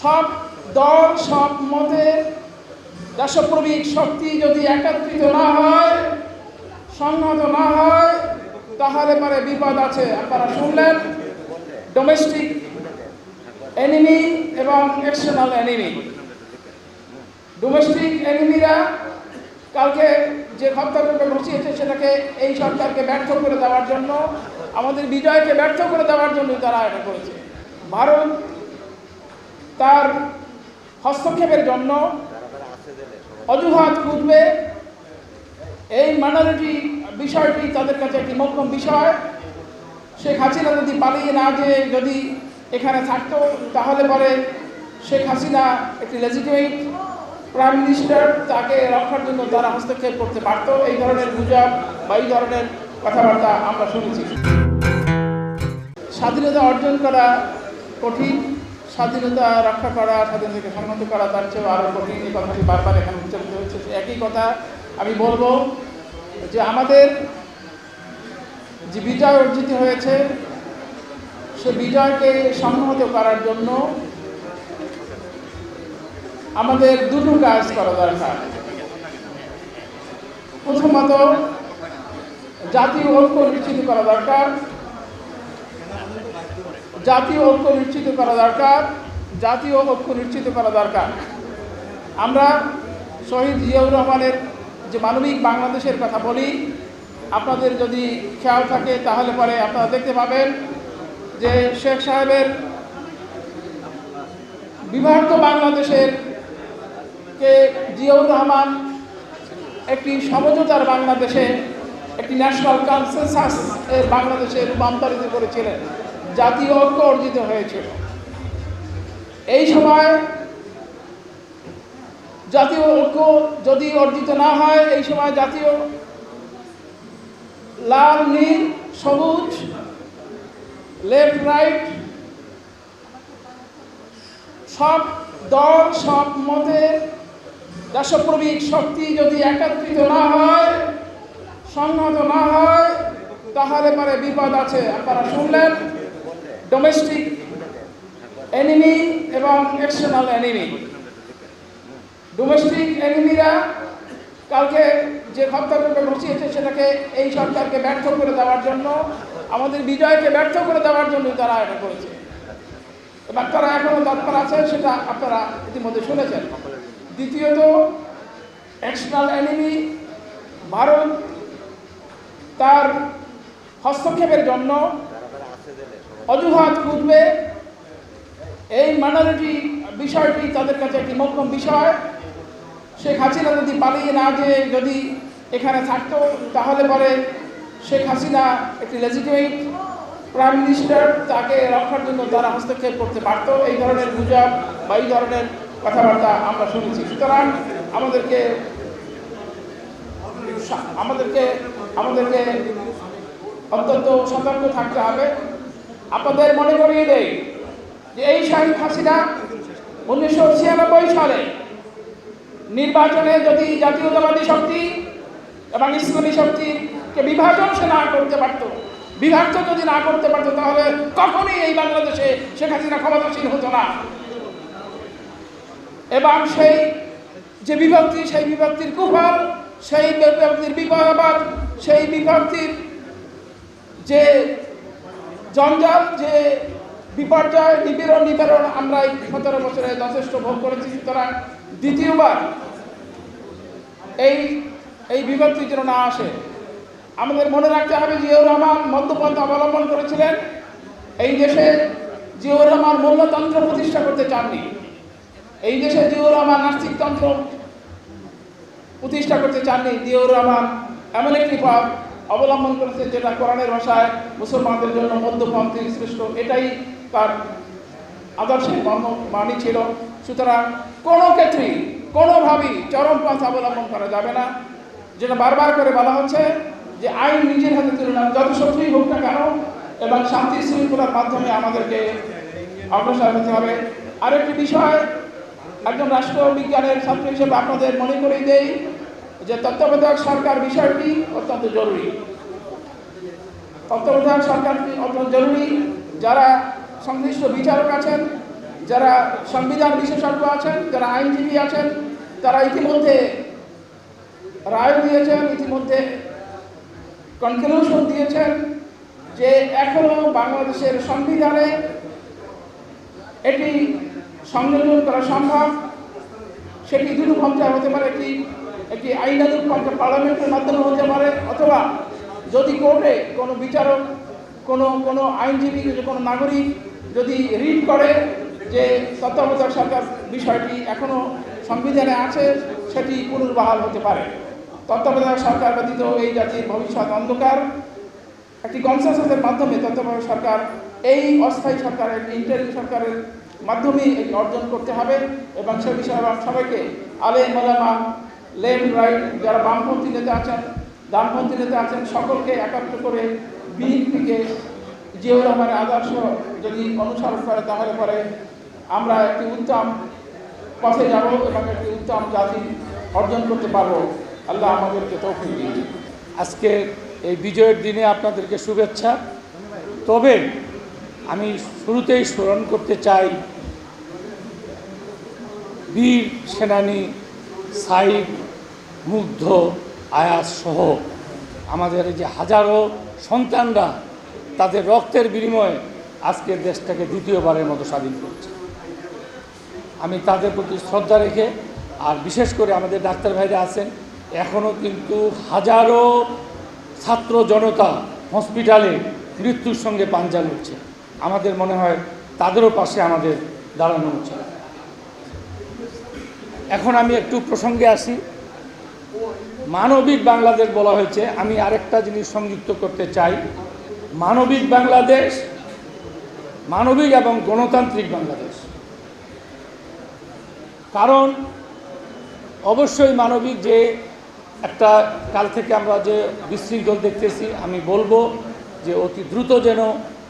সব দল সব মতের দেশপ্রবিক শক্তি যদি একত্রিত না হয়, সংহত না হয়, তাহলে পরে বিপদ আছে। আপনারা শুনলেন ডোমেস্টিক এনিমি এবং এক্সটার্নাল এনিমি। ডোমেস্টিক এনিমিরা কালকে যে হত্যাকাণ্ড ঘটিয়েছে সেটাকে এই সরকারকে ব্যর্থ করে দেওয়ার জন্য, আমাদের বিজয়কে ব্যর্থ করে দেওয়ার জন্য তারা এটা করেছে। ভারত তার হস্তক্ষেপের জন্য অজুহাত খুঁজবে। এই মাইনরিটি বিষয়টি তাদের কাছে একটি মোক্ষম বিষয়। শেখ হাসিনা যদি পালিয়ে না যেয়ে যদি এখানে থাকতো, তাহলে পরে শেখ হাসিনা একটি লেজিটিমেট প্রাইম মিনিস্টার, তাকে রক্ষার জন্য তারা হস্তক্ষেপ করতে পারত। এই ধরনের গুজব বা এই ধরনের কথাবার্তা আমরা শুনেছি। স্বাধীনতা অর্জন করা কঠিন, স্বাধীনতা রক্ষা করা, স্বাধীনতাকে সংহত করা তার চেয়েও আরও কঠিন। এই কথাটি বারবার এখানে উচ্চারিত হয়েছে। একই কথা আমি বলবো যে আমাদের যে বিজয় অর্জিত হয়েছে সে বিজয়কে সংহত করার জন্য আমাদের দুটো কাজ করা দরকার। প্রথমত জাতীয় ঐক্য নিশ্চিত করা দরকার, জাতীয় ঐক্য নিশ্চিত করা দরকার, জাতীয় ঐক্য নিশ্চিত করা দরকার। আমরা শহীদ জিয়াউর রহমানের যে মানবিক বাংলাদেশের কথা বলি, আপনাদের যদি খেয়াল থাকে তাহলে পরে আপনারা দেখতে পাবেন যে শেখ সাহেবের বিভক্ত বাংলাদেশের কে জিয়াউর রহমান একটি সমঝোতার বাংলাদেশে, একটি ন্যাশনাল কনসেনসাস এর বাংলাদেশে রূপান্তরিত করেছিলেন। জাতীয় ঐক্য অর্জিত হয়েছিল। এই সময় জাতীয় ঐক্য যদি অর্জিত না হয়, এই সময় জাতীয় লাল নীল সবুজ লেফট রাইট সব দল সব মতের দেশপ্রবিক শক্তি যদি একত্রিত না হয়, সংহত না হয়, তাহলে পরে বিপদ আছে। আপনারা শুনলেন ডোমেস্টিক এনিমি এবং এক্সটার্নাল এনিমি। ডোমেস্টিক এনিমিরা কালকে যে হত্যাকাণ্ড ঘটিয়েছে সেটাকে এই সরকারকে ব্যর্থ করে দেওয়ার জন্য, আমাদের বিজয়কে ব্যর্থ করে দেওয়ার জন্য তারা এটা করেছে এবং তারা এখনো তৎপর আছে, সেটা আপনারা ইতিমধ্যে শুনেছেন। দ্বিতীয়ত এক্সটার্নাল এনিমি ভারত তার হস্তক্ষেপের জন্য অজুহাত খুঁজবে। এই মাইনরিটি বিষয়টি তাদের কাছে একটি মোক্ষম বিষয়। শেখ হাসিনা যদি পালিয়ে না যেয়ে যদি এখানে থাকতো, তাহলে পরে শেখ হাসিনা একটি লেজিটিমেট প্রাইম মিনিস্টার, তাকে রক্ষার জন্য তারা হস্তক্ষেপ করতে পারত। এই ধরনের গুজব বা এই ধরনের কথাবার্তা আমরা শুনেছি। সুতরাং আমাদেরকে অত্যন্ত সতর্ক থাকতে হবে। আপনাদের মনে করিয়ে দেই যে এই শেখ হাসিনা 1996 সালে নির্বাচনে যদি জাতীয়তাবাদী শক্তি এবং ইসলামী শক্তিকে বিভাজন সে না করতে পারত, বিভাজ্য যদি না করতে পারত, তাহলে কখনোই এই বাংলাদেশে শেখ হাসিনা ক্ষমতাসীন হতো না। এবং সেই যে বিভক্তি, সেই বিভক্তির কুফল, সেই বিভক্তির বিপদাবাদ, সেই বিভক্তির যে জঞ্জাল, যে বিপর্যয়, নিপীড়ন আমরা এই 17 বছরে যথেষ্ট ভোগ করেছি। সুতরাং দ্বিতীয়বার এই বিভক্তি যেন না আসে। আমাদের মনে রাখতে হবে জিয়াউর রহমান মধ্যপন্থা অবলম্বন করেছিলেন। এই দেশে জিয়াউর রহমান মূল্যতন্ত্র প্রতিষ্ঠা করতে চাননি। এই দেশে জিয়াউর রহমান নাস্তিকতন্ত্র প্রতিষ্ঠা করতে চাননি। জিয়াউর রহমান এমন একটি পথ অবলম্বন করেছে যেটা কোরআনের ভাষায় মুসলমানদের জন্য মধ্যপন্থী শ্রেষ্ঠ, এটাই তার আদর্শের মানি ছিল। সুতরাং কোনো ক্ষেত্রেই কোনোভাবেই চরম পথ অবলম্বন করা যাবে না। যেটা বারবার করে বলা হচ্ছে যে আইন নিজের হাতে তুলে নেওয়া, যত শত্রুই হোক না কেন, এবং শান্তি শৃঙ্খলার মাধ্যমে আমাদেরকে অগ্রসর হতে হবে। আরেকটি বিষয়, একজন রাষ্ট্রবিজ্ঞানের ছাত্র হিসেবে আপনাদের মনে করেই দেই যে তত্ত্বাবধায়ক সরকার বিষয়টি অত্যন্ত জরুরি। তত্ত্বাবধায়ক সরকারটি অত্যন্ত জরুরি। যারা সংশ্লিষ্ট বিচারক আছেন যারা সংবিধান বিশেষজ্ঞ আছেন, যারা আইনজীবী আছেন, তারা ইতিমধ্যে রায় দিয়েছেন, ইতিমধ্যে কনক্লুশন দিয়েছেন যে এখনো বাংলাদেশের সংবিধানে এটি সংযোজন করা সম্ভব। সেটি দুটো পন্থা হতে পারে, একটি আইনানুগ পন্থা পার্লামেন্টের মাধ্যমে হতে পারে, অথবা যদি কোর্টে কোনো বিচারক, কোনো আইনজীবী, কোনো নাগরিক যদি রিড করে যে তত্ত্বাবধায়ক সরকার বিষয়টি এখনো সংবিধানে আছে, সেটি পুনর্বহাল হতে পারে। তত্ত্বাবধায়ক সরকার ব্যতীত এই জাতির ভবিষ্যৎ অন্ধকার। একটি কনসেনসাসের মাধ্যমে তত্ত্বাবধায়ক সরকার, এই অস্থায়ী সরকারের, ইন্টারিম সরকারের মাধ্যমেই এটি অর্জন করতে হবে। এবং সে বিষয়ে সবাইকে আলেম ওলামা, লেফট রাইট, যারা বামপন্থী নেতা আছেন, ডানপন্থী নেতা আছেন, সকলকে একাত্র করে বিএনপিকে জিয়াউর রহমানের আদর্শ যদি অনুসরণ করে, তাহলে পরে আমরা একটি উত্তম পথে যাব এবং একটি উত্তম জাতি অর্জন করতে পারবো। আল্লাহ আমাদেরকে তৌফিক দিন। আজকে এই বিজয়ের দিনে আপনাদেরকে শুভেচ্ছা। তবে আমি শুরুতেই স্মরণ করতে চাই বীর সেনানী সাইদ, মুগ্ধ, আয়াজ সহ আমাদের এই যে হাজারো সন্তানরা তাদের রক্তের বিনিময়ে আজকের দেশটাকে দ্বিতীয়বারের মতো স্বাধীন করছে। আমি তাদের প্রতি শ্রদ্ধা রেখে, আর বিশেষ করে আমাদের ডাক্তার ভাইরা আছেন, এখনও কিন্তু হাজারো ছাত্র জনতা হসপিটালে মৃত্যুর সঙ্গে পাঞ্জা লড়ছে। আমাদের মনে হয় তাদেরও পাশে আমাদের দাঁড়ানো উচিত। এখন আমি একটু প্রসঙ্গে আসি। মানবিক বাংলাদেশ বলা হয়েছে, আমি আরেকটা জিনিস সংযুক্ত করতে চাই। মানবিক বাংলাদেশ, মানবিক এবং গণতান্ত্রিক বাংলাদেশ। কারণ অবশ্যই মানবিক যে একটা কাল থেকে আমরা যে বিশৃঙ্খল দেখতেছি, আমি বলবো যে অতি দ্রুত যেন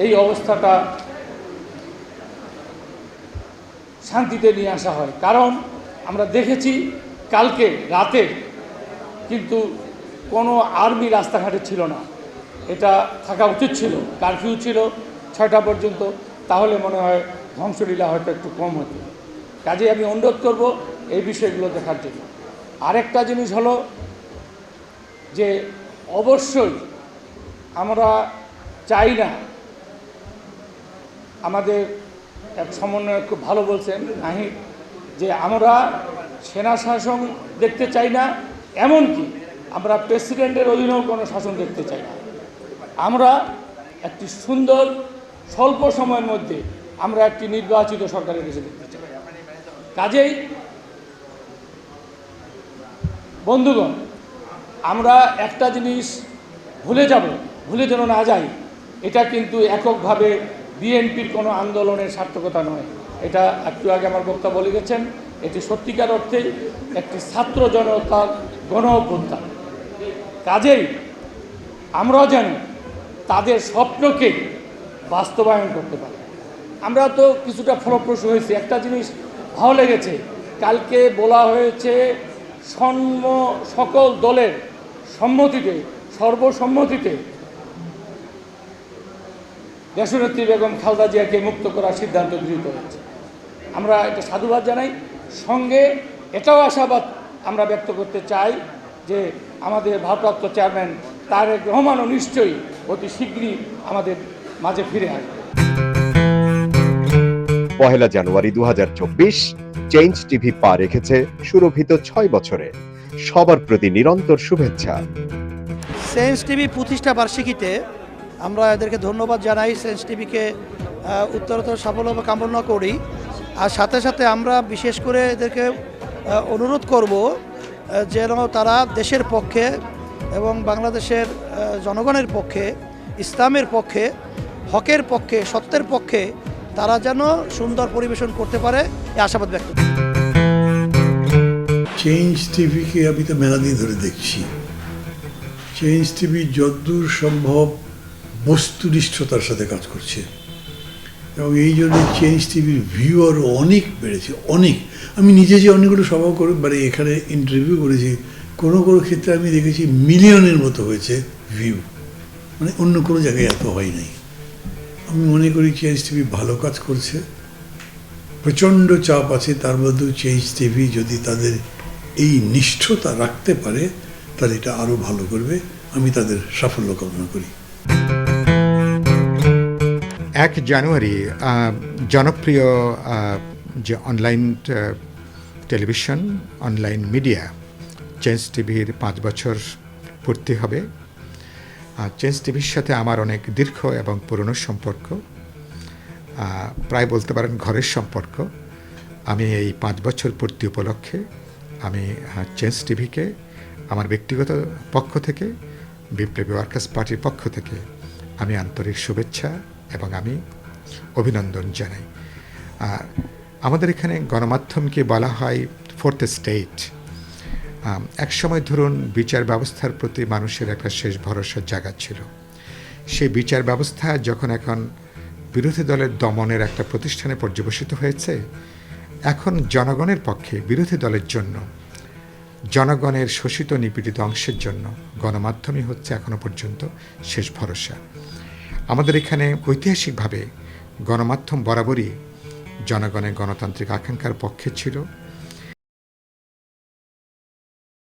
এই অবস্থাটা শান্তিতে নিয়ে আসা হয়। কারণ আমরা দেখেছি কালকে রাতে কিন্তু কোনো আর্মি রাস্তাঘাটে ছিল না। এটা থাকা উচিত ছিল, কারফিউ ছিল 6টা পর্যন্ত, তাহলে মনে হয় ধ্বংসলীলা হয়তো একটু কম হতো। কাজে আমি অনুরোধ করব এই বিষয়গুলো দেখার জন্য। আরেকটা জিনিস হলো যে অবশ্যই আমরা চাই না, আমাদের এক সমন্বয়ক খুব ভালো বলছেন নাহিদ, যে আমরা সেনা শাসন দেখতে চাই না, এমনকি আমরা প্রেসিডেন্টের অধীনেও কোনো শাসন দেখতে চাই না। আমরা একটি সুন্দর স্বল্প সময়ের মধ্যে আমরা একটি নির্বাচিত সরকারের দেশে দেখতে চাই। কাজেই বন্ধুগণ, আমরা একটা জিনিস ভুলে যেন না যাই, এটা কিন্তু এককভাবে বিএনপির কোনো আন্দোলনের সার্থকতা নয়। এটা একটু আগে আমার বক্তা বলে গেছেন, এটি সত্যিকার অর্থে একটি ছাত্র জনতার গণ অভ্যুত্থান। কাজেই আমরা যেন তাদের স্বপ্নকে বাস্তবায়ন করতে পারি। আমরা তো কিছুটা ফলপ্রসূ হয়েছি। একটা জিনিস ভালো লেগেছে, কালকে বলা হয়েছে সকল দলের সম্মতিতে, সর্বসম্মতিতে দেশনেত্রী বেগম খালেদা জিয়াকে মুক্ত করার সিদ্ধান্ত গৃহীত হয়েছে। আমরা এটা সাধুবাদ জানাই। সঙ্গে এটাও আশাবাদ আমরা ব্যক্ত করতে চাই যে আমাদের ভারপ্রাপ্ত চেয়ারম্যান তারেক রহমানও নিশ্চয়ই অতি শীঘ্রই আমাদের মাঝে ফিরে আসবে। 1 জানুয়ারি 2024 চেঞ্জ টিভি পা রেখেছে সুরভিত 6 বছরে। সবার প্রতি নিরন্তর শুভেচ্ছা। চেঞ্জ টিভি প্রতিষ্ঠা বার্ষিকীতে আমরা এদেরকে ধন্যবাদ জানাই। চেঞ্জ টিভিকে উত্তরোত্তর সাফল্য কামনা করি। আর সাথে সাথে আমরা বিশেষ করে এদেরকে অনুরোধ করব যেন তারা দেশের পক্ষে এবং বাংলাদেশের জনগণের পক্ষে, ইসলামের পক্ষে, হকের পক্ষে, সত্যের পক্ষে তারা যেন সুন্দর পরিবেশন করতে পারে, এই আশাবাদ ব্যক্ত করি। চেঞ্জ টিভিকে আমি তো মেলা দিন ধরে দেখছি। চেঞ্জ টিভি যতদূর সম্ভব বস্তুনিষ্ঠতার সাথে কাজ করছে এবং এই জন্য চেঞ্জ টিভির ভিউ আরও অনেক বেড়েছে, অনেক। আমি নিজে যে অনেকগুলো সভা করে মানে এখানে ইন্টারভিউ করেছি, কোনো ক্ষেত্রে আমি দেখেছি মিলিয়নের মতো হয়েছে ভিউ, মানে অন্য কোনো জায়গায় এত হয় নাই। আমি মনে করি চেঞ্জ টিভি ভালো কাজ করছে প্রচণ্ড চাপ আছে, তার মধ্যেও চেঞ্জ টিভি যদি তাদের এই নিষ্ঠতা রাখতে পারে তাহলে এটা আরও ভালো করবে। আমি তাদের সাফল্য কামনা করি। 1 জানুয়ারি জনপ্রিয় যে online television, online media change টিভির 5 বছর পূর্তি হবে। চেঞ্জ টিভির সাথে আমার অনেক দীর্ঘ এবং পুরনো সম্পর্ক, প্রায় বলতে পারেন ঘরের সম্পর্ক। আমি এই 5 বছর পূর্তি উপলক্ষে আমি চেঞ্জ টিভিকে আমার ব্যক্তিগত পক্ষ থেকে, বিপ্লবী ওয়ার্কার্স পার্টির পক্ষ থেকে আমি আন্তরিক শুভেচ্ছা এবং আমি অভিনন্দন জানাই। আমাদের এখানে গণমাধ্যমকে বলা হয় 4th স্টেট। একসময় ধরুন বিচার ব্যবস্থার প্রতি মানুষের একটা শেষ ভরসার জায়গা ছিল। সেই বিচার ব্যবস্থা যখন এখন বিরোধী দলের দমনের একটা প্রতিষ্ঠানে পর্যবসিত হয়েছে, এখন জনগণের পক্ষে, বিরোধী দলের জন্য, জনগণের শোষিত নিপীড়িত অংশের জন্য গণমাধ্যমই হচ্ছে এখনো পর্যন্ত শেষ ভরসা। আমাদের এখানে ঐতিহাসিকভাবে গণমাধ্যম বরাবরই জনগণের গণতান্ত্রিক আকাঙ্ক্ষার পক্ষে ছিল।